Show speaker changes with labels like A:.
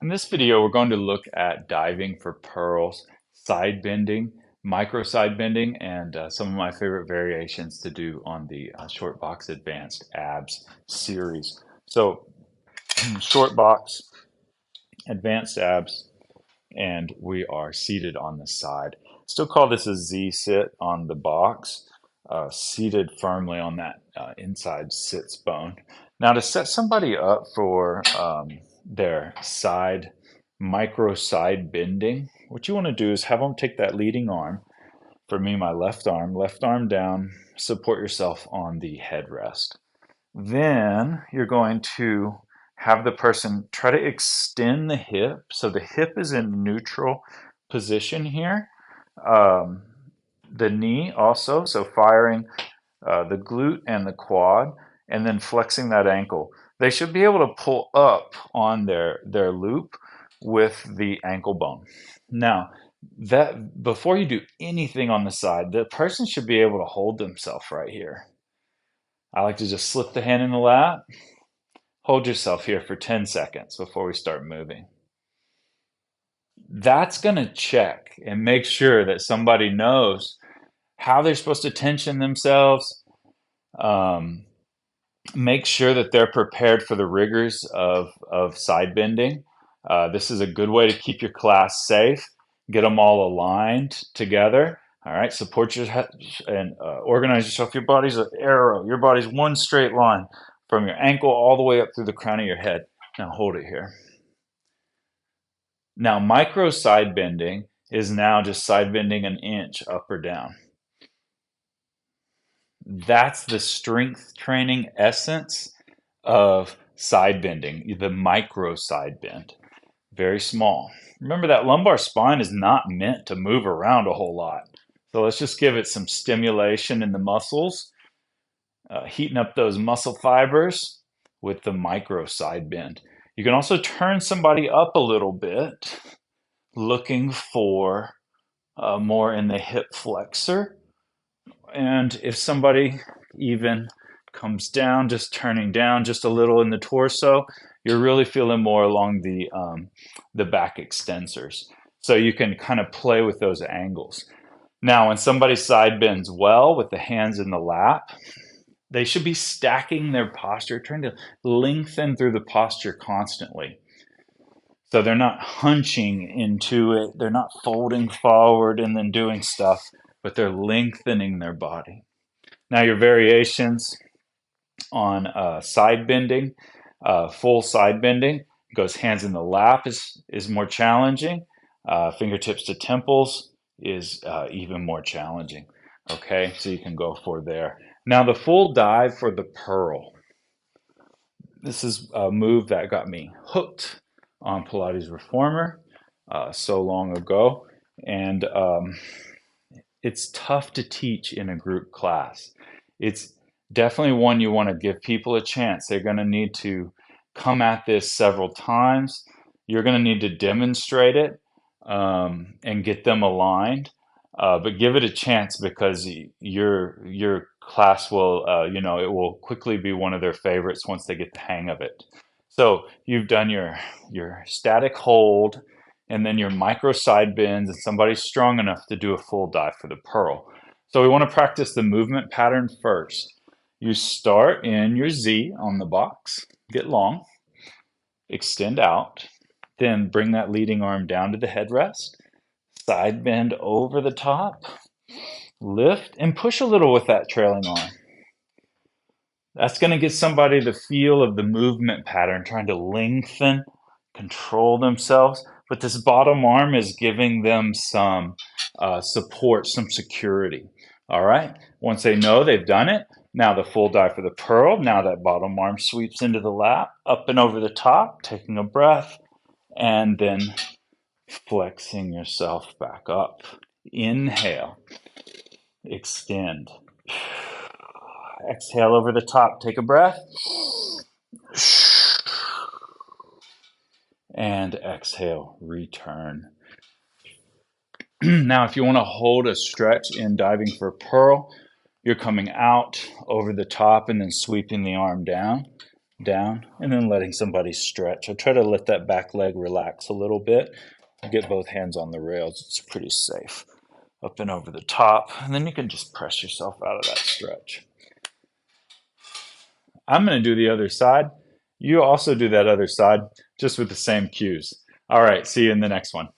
A: In this video, we're going to look at diving for pearls, side bending, micro side bending, and some of my favorite variations to do on the short box advanced abs series. So short box, advanced abs, and we are seated on the side. Still call this a Z sit on the box, seated firmly on that inside sits bone. Now to set somebody up for their side micro side bending, what you want to do is have them take that leading arm. For me, my left arm down, support yourself on the headrest. Then you're going to have the person try to extend the hip. So the hip is in neutral position here. Um, the knee also, so firing the glute and the quad, and then flexing that ankle. They should be able to pull up on their loop with the ankle bone. Now, that before you do anything on the side, the person should be able to hold themselves right here. I like to just slip the hand in the lap. Hold yourself here for 10 seconds before we start moving. That's going to check and make sure that somebody knows how they're supposed to tension themselves. Make sure that they're prepared for the rigors of side bending. This is a good way to keep your class safe. Get them all aligned together. All right, support your head and organize yourself. Your body's an arrow. Your body's one straight line from your ankle all the way up through the crown of your head. Now hold it here. Now micro side bending is now just side bending an inch up or down. That's the strength training essence of side bending, the micro side bend. Very small. Remember that lumbar spine is not meant to move around a whole lot. So let's just give it some stimulation in the muscles, heating up those muscle fibers with the micro side bend. You can also turn somebody up a little bit, looking for more in the hip flexor. And if somebody even comes down, just turning down just a little in the torso, you're really feeling more along the back extensors. So you can kind of play with those angles. Now, when somebody side bends well with the hands in the lap, they should be stacking their posture, trying to lengthen through the posture constantly. So they're not hunching into it, they're not folding forward and then doing stuff, but they're lengthening their body. Now your variations on side bending, full side bending, goes hands in the lap is more challenging. Fingertips to temples is even more challenging. Okay, so you can go for there. Now the full dive for the pearl. This is a move that got me hooked on Pilates Reformer so long ago, and it's tough to teach in a group class. It's definitely one you want to give people a chance. They're going to need to come at this several times. You're going to need to demonstrate it and get them aligned. But give it a chance because your class will, it will quickly be one of their favorites once they get the hang of it. So you've done your static hold and then your micro side bends, and somebody's strong enough to do a full dive for the pearl. So we want to practice the movement pattern first. You start in your Z on the box, get long, extend out, then bring that leading arm down to the headrest, side bend over the top, lift, and push a little with that trailing arm. That's going to get somebody the feel of the movement pattern, trying to lengthen, control themselves. But this bottom arm is giving them some support, some security. All right. Once they know they've done it, now the full dive for the pearl. Now that bottom arm sweeps into the lap, up and over the top, taking a breath, and then flexing yourself back up. Inhale, extend. Exhale over the top, take a breath. And exhale, return. Now, if you want to hold a stretch in diving for pearl, you're coming out over the top and then sweeping the arm down. down, and then letting somebody stretch. I try to let that back leg relax a little bit. Get both hands on the rails. It's pretty safe. Up and over the top, and then you can just press yourself out of that stretch. I'm going to do the other side. You also do that other side, just with the same cues. All right, see you in the next one.